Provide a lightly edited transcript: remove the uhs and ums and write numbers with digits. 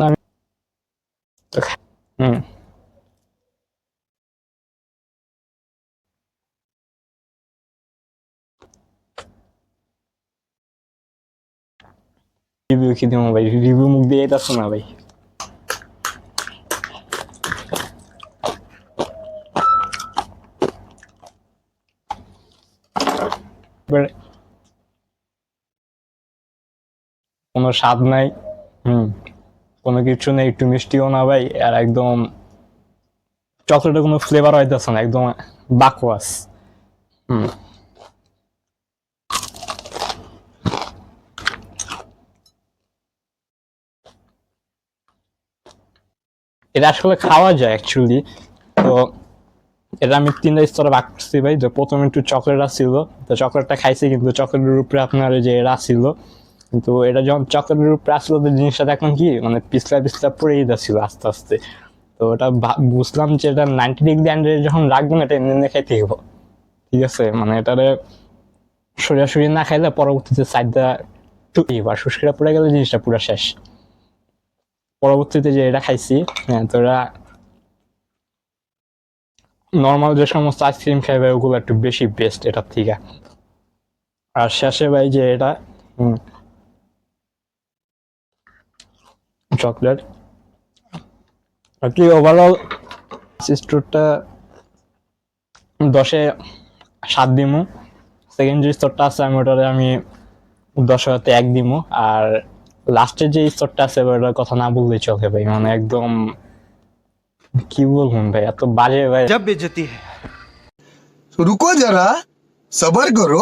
আমি হুম রিভিউ কি দিব ভাই, রিভিউ মুখ দিয়ে যাচ্ছ না ভাই। কোনো স্বাদ নাই, হুম, কোনো কিছু নেই, একটু মিষ্টিও না ভাই, আর একদম চকলেটের কোনো ফ্লেভার হইতেছে না, একদম বাকওয়াস। হুম, এটা আসলে খাওয়া যায় অ্যাকচুয়ালি। তো এটা আমি তিনটা স্তরে ভাগ করছি ভাই। যে প্রথমে একটু চকলেট আসছিল, তো চকলেটটা খাইছি, কিন্তু চকলেটের উপরে আপনার যে এরা ছিল, কিন্তু এটা যখন চকলেটের উপরে আসলো তো জিনিসটা দেখলাম কি মানে পিছলা পিছলা পড়েই যাচ্ছিল আস্তে আস্তে। তো ওটা বুঝলাম যে এটা 90 ডিগ্রি আন্ডারে যখন রাখবেন এটা এমনি এমনি খাইতে হইব, ঠিক আছে। মানে এটারে সরাসরি না খাইলে পরবর্তীতে সাইডটা বা শুষ্করা পড়ে গেলে জিনিসটা পুরো শেষ। পরবর্তীতে যে এটা খাইছি, হ্যাঁ, তো এটা নর্মাল যে সমস্ত আইসক্রিম খাইবে ওগুলো একটু বেশি বেস্ট এটার থেকে। আর শেষে ভাই যে এটা চকলেট আর কি ওভারঅল স্টোরটা 10-এ 7 দিমু। সেকেন্ড যে স্তরটা আছে আমি ওটারে আমি 10-এ 1 দিমু। আর লাস্টের যে স্তরটা আছে ওটার কথা না বললেই চলে ভাই, মানে একদম কি বলবো ভাই, এত বাজে ভাই। जब बेइज्जती है रुको जरा सबर करो।